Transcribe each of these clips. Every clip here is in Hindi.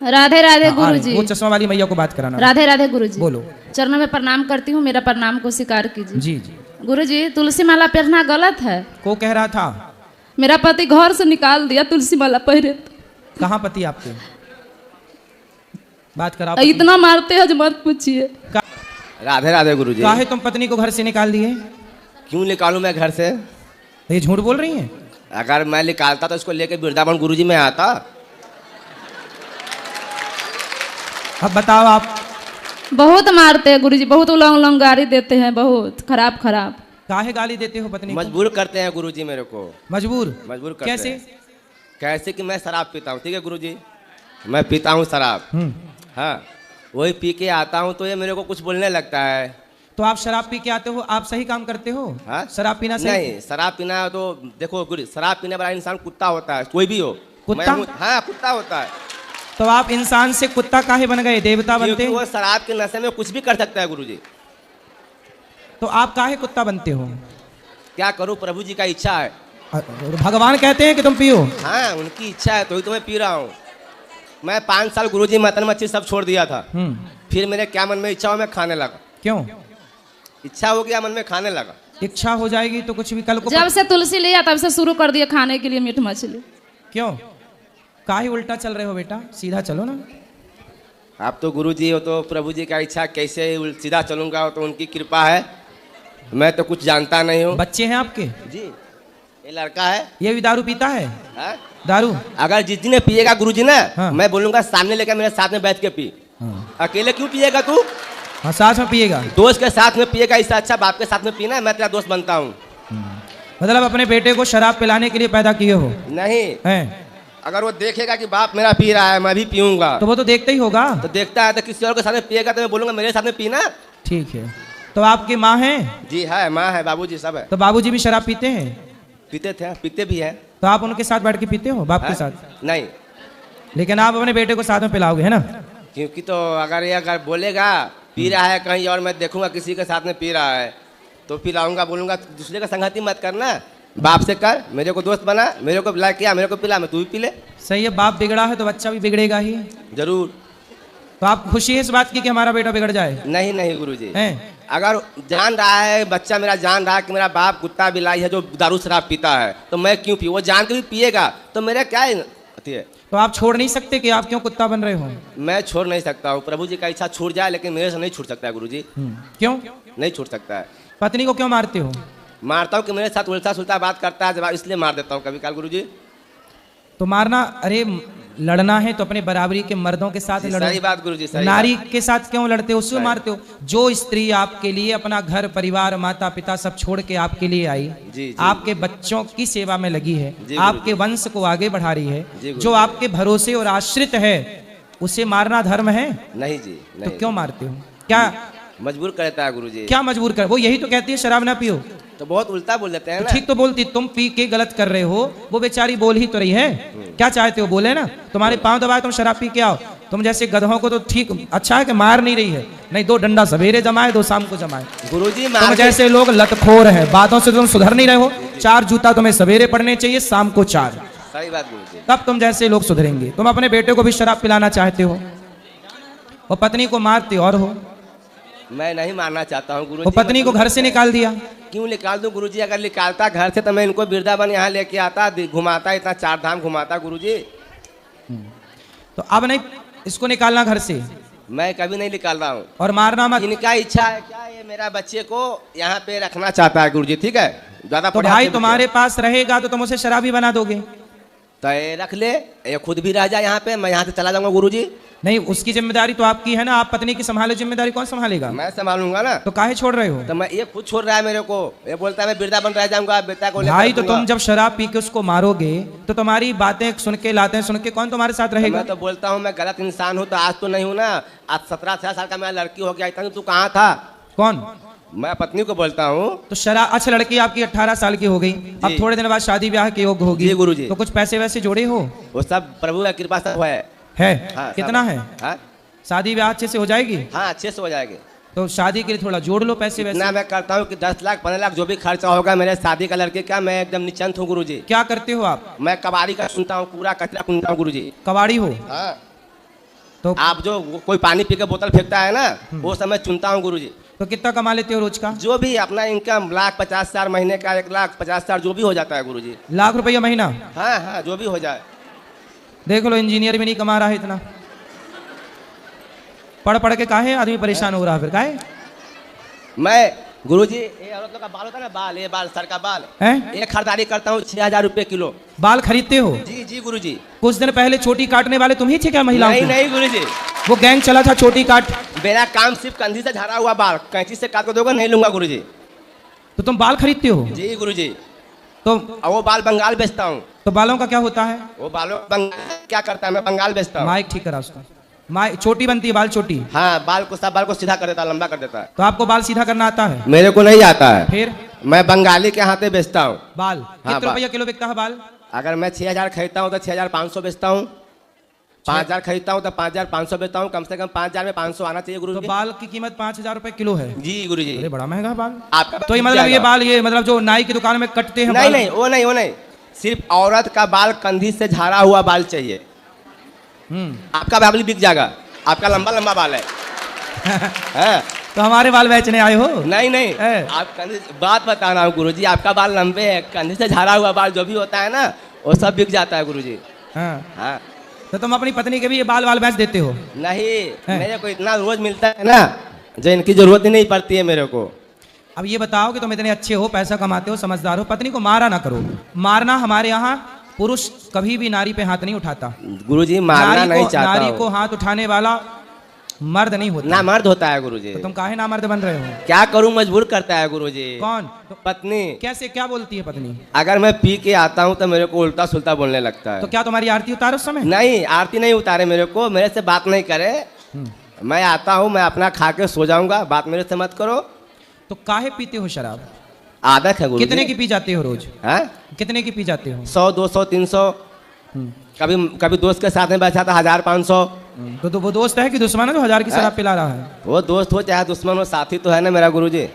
राधे राधे गुरुजी। वो चश्मा वाली मैया को बात कराना। राधे राधे गुरुजी। बोलो। चरणों में प्रणाम करती हूँ, मेरा प्रणाम को स्वीकार कीजिए। जी जी। गुरुजी, तुलसी माला पहनना गलत है। को कह रहा था? मेरा पति घर से निकाल दिया तुलसी माला पहने। कहाँ पति आपके? बात करा। इतना मारते हैं जो मत पूछिए। राधे राधे गुरुजी। काहे तुम पत्नी को घर से निकाल दिए? क्यों निकालूं मैं घर से? ये झूठ बोल रही हैं। अगर मैं निकालता तो इसको लेके वृंदावन गुरुजी में आता। अब बताओ आप। बहुत मारते हैं गुरुजी, बहुत उलंग उलंग गाली देते हैं, बहुत खराब खराब। काहे गाली देते हो पत्नी को? मजबूर करते हैं गुरुजी मेरे को। मजबूर करते कैसे? हैं। कैसे कि मैं शराब पीता हूँ, ठीक है गुरुजी, मैं पीता हूँ शराब। हाँ, वही पी के आता हूँ तो ये मेरे को कुछ बोलने लगता है। तो आप शराब पी के आते हो, आप सही काम करते हो? हाँ? शराब पीना सही? नहीं, शराब पीना तो देखो गुरु, शराब पीने वाला इंसान कुत्ता होता है, कोई भी हो। कुत्ता? हाँ, कुत्ता होता है। तो आप इंसान से कुत्ता काहे बन गए, देवता बनते? क्योंकि वो शराब के नशे में कुछ भी कर सकता है गुरुजी। तो आप काहे कुत्ता बनते हो? क्या करूँ, प्रभु जी का इच्छा है। भगवान कहते हैं कि तुम पियो। हाँ, उनकी इच्छा है तो ही तो मैं पी रहा हूँ। मैं 5 साल गुरुजी मटन मच्छी सब छोड़ दिया था। फिर मेरे क्या मन में इच्छा हो, मैं खाने लगा। क्यों? इच्छा हो गया, मन में खाने लगा। इच्छा हो जाएगी तो कुछ भी कल को। जब से तुलसी लिया तब से शुरू कर दिया खाने के लिए मीट मछली। क्यों? काहे उल्टा चल रहे हो बेटा, सीधा चलो ना। आप तो गुरुजी हो तो प्रभु जी का इच्छा, कैसे सीधा चलूंगा तो उनकी कृपा है। मैं तो कुछ जानता नहीं हूँ। बच्चे हैं आपके? जी, ये लड़का है। ये भी दारू पीता है? हाँ? दारू? अगर जिस दिन पिएगा गुरुजी ना, हाँ। मैं बोलूंगा सामने लेकर मेरे साथ में बैठ के पी। हाँ। अकेले क्यों पिएगा तू? हाँ, साथ में पिएगा। दोस्त के साथ में पिएगा, इससे अच्छा बाप के साथ में पीना। मैं तेरा दोस्त बनता हूँ। मतलब अपने बेटे को शराब पिलाने के लिए पैदा किए हो? नहीं हैं? अगर वो देखेगा कि बाप मेरा पी रहा है, मैं भी पीऊंगा, तो वो तो देखते ही होगा। तो देखता है तो किसी और के साथ में पिएगा तो मैं बोलूंगा मेरे साथ में पीना। ठीक है। तो आपकी माँ है? जी है, माँ है, बाबूजी सब है। तो बाबूजी भी शराब पीते हैं? पीते थे, पीते भी है। तो आप उनके साथ बैठ के पीते हो, बाप के साथ? नहीं, लेकिन आप अपने बेटे को साथ में पिलाओगे, है ना? क्योंकि तो अगर ये अगर बोलेगा पी रहा है कहीं और मैं देखूंगा किसी के साथ में पी रहा है तो पिलाऊंगा, बोलूंगा दूसरे का संगति मत करना, बाप से कर, मेरे को दोस्त बना, मेरे को ला किया, मेरे को पिला, मैं तू भी पी ले। सही है, बाप बिगड़ा है तो बच्चा भी बिगड़ेगा ही। जरूर। तो आप खुशी है इस बात की कि हमारा बेटा बिगड़ जाए? नहीं नहीं गुरुजी, हैं? अगर जान रहा है बच्चा मेरा, जान रहा है कि मेरा बाप कुत्ता बिलाई है जो दारू शराब पीता है, तो मैं क्यों पी? वो जान के भी पिएगा तो मेरा क्या है? तो आप छोड़ नहीं सकते कि आप क्यों कुत्ता बन रहे हो? मैं छोड़ नहीं सकता हूँ, प्रभु जी का इच्छा छूट जाए, लेकिन मेरे से नहीं छूट सकता है गुरुजी। क्यों नहीं छूट सकता है। पत्नी को क्यों मारते हो? मारता हूँ कि मेरे साथ उल्टा सुल्टा बात करता है, जवाब इसलिए मार देता हूँ कभी काल गुरुजी। तो मारना, अरे लड़ना है तो अपने बराबरी के मर्दों के साथ लड़ो। सही बात गुरुजी, सही नारी बात। के साथ क्यों लड़ते हो, उसको मारते हो? जो स्त्री आपके लिए अपना घर परिवार माता पिता सब छोड़ के आपके लिए आई, जी, आपके बच्चों की सेवा में लगी है, जी, आपके वंश को आगे बढ़ा रही है, जी, जो आपके भरोसे और आश्रित है, उसे मारना धर्म है? नहीं जी, नहीं। तो क्यों मारते हो? क्या मजबूर करता है गुरुजी। क्या मजबूर कर? वो यही तो कहती है शराब ना पियो। तो बहुत उल्टा बोल देते हैं तो ना। ठीक तो बोलती, तुम पी के गलत कर रहे हो, वो बेचारी बोल ही तो रही है। क्या चाहते हो, बोले ना? तुम्हारे पांव दबाए तुम शराब पी के आओ। तुम जैसे गधों को तो ठीक अच्छा है कि मार नहीं रही है, नहीं 2 डंडा सवेरे जमाए 2 शाम को जमाए। गुरुजी तुम जैसे लोग लतखोर है, बातों से तुम सुधर नहीं रहे हो। 4 जूता तुम्हें सवेरे पड़ने चाहिए, शाम को 4। सही बात गुरुजी। तब तुम जैसे लोग सुधरेंगे। तुम अपने बेटे को भी शराब पिलाना चाहते हो और पत्नी को मारते और हो। मैं नहीं मारना चाहता हूँ गुरुजी। वो पत्नी को घर से निकाल दिया। क्यों निकाल दूं गुरुजी? अगर निकालता घर से तो मैं इनको वृंदावन यहाँ लेके आता, घुमाता, इतना 4 धाम घुमाता गुरुजी। तो अब नहीं इसको निकालना घर से? मैं कभी नहीं निकाल रहा हूँ। और मारना मत। इनका इच्छा है क्या, ये मेरा बच्चे को यहाँ पे रखना चाहता है गुरुजी, ठीक है? ज्यादा तो भाई तुम्हारे पास रहेगा तो तुम उसे शराबी बना दोगे। तो ये रख ले, ये खुद भी रह जाए यहाँ पे, मैं यहाँ से चला जाऊंगा गुरुजी। नहीं, उसकी जिम्मेदारी तो आपकी है ना, आप पत्नी की संभालो, जिम्मेदारी कौन संभालेगा? मैं संभालूंगा ना। तो काहे छोड़ रहे हो? तो मैं, ये खुद छोड़ रहा है मेरे को, ये बोलता है मैं वृंदावन रह जाऊंगा बेटा को लेकर। भाई तो तुम जब शराब पी के उसको मारोगे तो तुम्हारी बातें सुन के, लाते सुन के कौन तुम्हारे साथ रहेगा? मैं तो बोलता हूँ मैं गलत इंसान हूँ, तो आज तो नहीं हूँ ना, आज 17-18 साल का मैं लड़की हो गया, इतना तू कहाँ था? कौन? मैं पत्नी को बोलता हूँ। तो शराब, अच्छा लड़की आपकी 18 साल की हो गई, अब थोड़े दिन बाद शादी ब्याह के योग्य होगी। जी गुरुजी। तो कुछ पैसे वैसे जोड़े हो? वो सब प्रभु का कृपा सब है। है? कितना है? हाँ? शादी ब्याह अच्छे से हो जाएगी? हाँ, अच्छे से हो जाएगी। तो शादी के लिए थोड़ा जोड़ लो पैसे वैसे। इतना मैं करता हूँ कि 10 लाख 15 लाख जो भी खर्चा होगा मेरे शादी का लड़के का, मैं एकदम निश्चिंत हूँ गुरुजी। क्या करते हो आप? मैं कबाड़ी का सुनता हूँ, पूरा कचरा सुनता हूँ गुरुजी। कबाड़ी हो? हाँ। तो आप जो कोई पानी पी के बोतल फेंकता है ना, वो सब मैं चुनता हूँ गुरुजी। तो कितना कमा लेते हो रोज का? जो भी अपना इनकम 1,50,000 महीने का, 1,50,000 जो भी हो जाता है गुरुजी। लाख रुपया महीना? हाँ हाँ, जो भी हो जाए। देख लो इंजीनियर भी नहीं कमा रहा है इतना, पढ़ पढ़ के काहे आदमी परेशान हो रहा है फिर काहे? मैं गुरुजी, ये औरत लोग का बाल होता है ना, बाल, ये बाल, सर का बाल है, ये खरीदारी करता हूँ 6,000 रुपए किलो। बाल खरीदते हो? जी जी गुरुजी। कुछ दिन पहले छोटी काटने वाले तुम ही थे क्या महिलाओं? नहीं नहीं गुरुजी, वो गैंग चला था छोटी काट। मेरा काम सिर्फ कंधी से झड़ा हुआ बाल कैंची से काट के दोगे, नहीं लूंगा गुरुजी। तो तुम बाल खरीदते हो? जी गुरुजी। तो वो बाल बंगाल बेचता हूँ। तो बालों का क्या होता है? वो बालों क्या करता है, मैं बंगाल बेचता हूँ। माइक ठीक करा उसका, माइक छोटी बनती है, बाल छोटी। हाँ, बाल को सब बाल को सीधा कर देता है, लंबा कर देता है। तो आपको बाल सीधा करना आता है? मेरे को नहीं आता है। फिर? मैं बंगाली के हाथे बेचता हूँ बाल। हाँ, कितने रुपया किलो बिकता है बाल? अगर मैं 6,000 खरीदता हूँ तो 6,500 बेचता हूँ। 5,000 खरीदता हूँ तो 5,500 बेचता हूँ। कम से कम 5,000 में 500 आना चाहिए गुरु। तो बाल की कीमत 5,000 रुपए किलो है? जी गुरु जी। अरे बड़ा महंगा बाल आपका। तो ये मतलब, ये बाल, ये मतलब जो नाई की दुकान में कटते हैं? नहीं नहीं, वो नहीं, वो नहीं, सिर्फ औरत का बाल कंधी से झाड़ा हुआ बाल चाहिए। आपका बाल बिक जाएगा, आपका लंबा लंबा बाल है। तो हमारे बाल बेचने आए हो? नहीं नहीं, आप कंधे, बात बता रहा हूँ गुरुजी, आपका बाल लंबे है, कंधे से झाड़ा हुआ बाल जो भी होता है ना, वो सब बिक जाता है गुरुजी। हाँ। तो तुम अपनी पत्नी के भी ये बाल वाल बेच देते हो? नहीं, मेरे को इतना रोज मिलता है ना, जो इनकी जरूरत ही नहीं पड़ती है मेरे को। अब ये बताओ कि तुम इतने अच्छे हो, पैसा कमाते हो, समझदार हो, पत्नी को मारा ना करो। मारना हमारे यहाँ, पुरुष कभी भी नारी पे हाथ नहीं उठाता गुरुजी। मारना नहीं चाहता, नारी को हाथ उठाने वाला मर्द नहीं होता। ना मर्द होता है गुरुजी। तो तुम काहे ना मर्द बन रहे हो? क्या करूं, मजबूर करता है गुरुजी। कौन? तो पत्नी। कैसे, क्या बोलती है पत्नी? अगर मैं पी के आता हूं तो मेरे को उल्टा सुल्टा बोलने लगता है। तो क्या तुम्हारी आरती उतारो उस समय? नहीं, आरती नहीं उतारे, मेरे को, मेरे से बात नहीं करे। मैं आता हूं, मैं अपना खा के सो जाऊंगा, बात मेरे से मत करो। तो काहे पीते हो शराब? आदत है गुरुजी। कितने की पी जाते हो रोज? हाँ, कितने की पी जाते हो? 100, 200, 300। कभी कभी दोस्त के साथ में बैठा था 1,000-500। तो वो दोस्त है कि दुश्मन है जो 1,000 की शराब पिला रहा है? वो दोस्त हो चाहे दुश्मन हो, साथी तो है ना मेरा गुरुजी।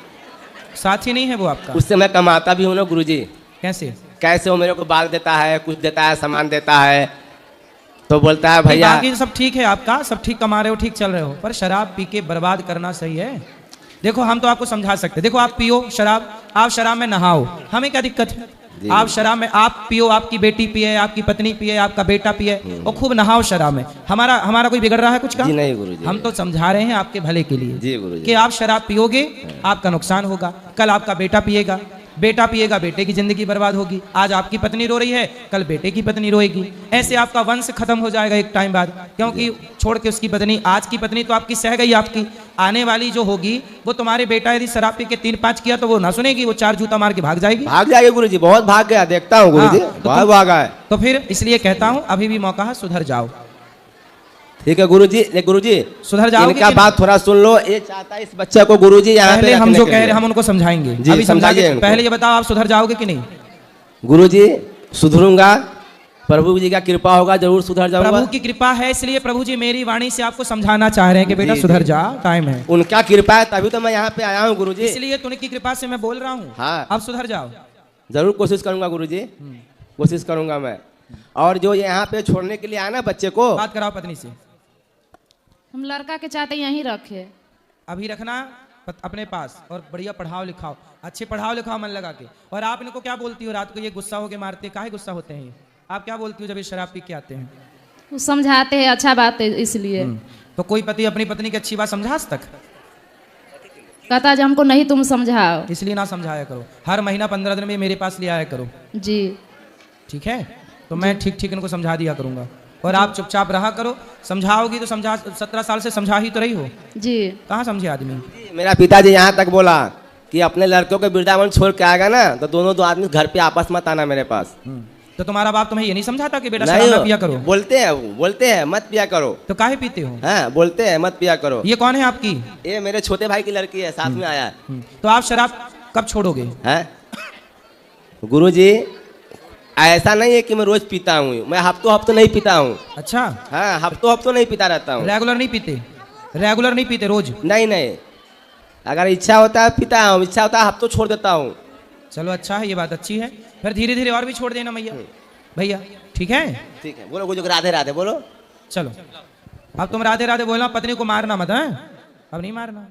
साथी नहीं है वो आपका? उससे मैं कमाता भी हूँ ना गुरुजी। कैसे? कैसे? वो मेरे को बाल देता है, कुछ देता है, सामान देता है, तो बोलता है भैया। बाकी सब ठीक है आपका, सब ठीक कमा रहे हो, ठीक चल रहे हो, पर शराब पी के बर्बाद करना सही है? देखो हम तो आपको समझा सकते, देखो आप पियो शराब, आप शराब में नहाओ, हमें क्या दिक्कत है? आप शराब में आप पियो, आपकी बेटी पिए, आपकी पत्नी पिए, आपका बेटा पिए, और खूब नहाओ शराब में। हमारा कोई बिगड़ रहा है कुछ का? जी नहीं गुरुजी। हम तो समझा रहे हैं आपके भले के लिए। जी गुरुजी। कि आप शराब पियोगे, आपका नुकसान होगा, कल आपका बेटा पिएगा, बेटा पिएगा, बेटे की जिंदगी बर्बाद होगी। आज आपकी पत्नी रो रही है, कल बेटे की पत्नी रोएगी, ऐसे आपका वंश खत्म हो जाएगा एक टाइम बाद। क्योंकि छोड़ के उसकी पत्नी, आज की पत्नी तो आपकी सह गई, आपकी आने वाली जो होगी वो तुम्हारे बेटा यदि शराब पी के 3-5 किया तो वो ना सुनेगी, वो 4 जूता मार के भाग जाएगी। भाग जाएगी गुरुजी, बहुत भाग गया, देखता हूँ गुरुजी। बहुत भागा है। तो फिर इसलिए कहता हूँ अभी भी मौका है, सुधर जाओ। ठीक है गुरुजी। गुरुजी सुधर जाओगे? इनका बात थोड़ा सुन लो। ये चाहता है इस बच्चे को गुरुजी यहाँ पहले हम जो कह रहे हैं हम उनको समझाएंगे। अभी समझाइए, पहले ये बताओ आप सुधर जाओगे कि नहीं? गुरुजी सुधरूंगा, प्रभु जी का कृपा होगा, जरूर सुधर जाऊंगा। प्रभु की कृपा है, इसलिए प्रभु जी मेरी वाणी से आपको समझाना चाह रहे हैं कि बेटा सुधर जा, टाइम है। उनका कृपा है तभी तो मैं यहाँ पे आया हूँ गुरुजी। इसलिए उनकी कृपा से मैं बोल रहा हूँ। हाँ, अब सुधर जाओ। जरूर कोशिश करूंगा गुरुजी, कोशिश करूंगा मैं। और जो यहाँ पे छोड़ने के लिए आया ना बच्चे को, बात कराओ पत्नी से। हम लड़का के चाहते यहीं रखे। अभी रखना अपने पास, और बढ़िया पढ़ाओ लिखाओ, अच्छे पढ़ाओ लिखाओ मन लगा के। और आप इनको क्या बोलती हो रात को, ये गुस्सा होके मारते, काहे गुस्सा होते हैं ये? आप क्या बोलती हो जब ये शराब पी के आते हैं? वो समझाते हैं, अच्छा बात है इसलिए। तो कोई पति अपनी पत्नी की अच्छी बात समझा आज तक? कहता है हमको नहीं तुम समझाओ। इसलिए ना समझाया करो, हर महीना 15 दिन में मेरे पास ले आया करो। जी ठीक है, तो मैं ठीक ठीक इनको समझा दिया करूंगा, और आप चुपचाप रहा करो। समझाओगी तो समझा, 17 साल से समझा ही तो रही हो। जी। कहाँ समझे आदमी? मेरा पिताजी यहाँ तक बोला कि अपने लड़कों को वृंदावन छोड़ के आएगा ना तो दोनों आदमी घर पे आपस मत आना मेरे पास। तो तुम्हारा बाप तुम्हें ये नहीं समझाता कि बेटा शराब ना पिया करो? बोलते हैं मत पिया करो। तो काहे पीते हो? हाँ, बोलते हैं मत पिया करो। ये कौन है आपकी? ये मेरे छोटे भाई की लड़की है, साथ में आया है। तो आप शराब कब छोड़ोगे? हैं गुरुजी, ऐसा नहीं है कि मैं रोज पीता हूँ, मैं हफ्तों नहीं पीता हूँ। अच्छा। हाँ, हफ्तों नहीं पीता रहता हूँ। रेगुलर नहीं पीते? रेगुलर नहीं पीते रोज? नहीं, अगर इच्छा होता है पीता हूँ, इच्छा होता है हफ्तों छोड़ देता हूँ। चलो अच्छा है, ये बात अच्छी है। फिर धीरे धीरे और भी छोड़ देना भैया। ठीक है? ठीक है, बोलो गुरु, राधे राधे बोलो। चलो अब तुम राधे राधे बोलना, पत्नी को मारना मत है, अब नहीं मारना।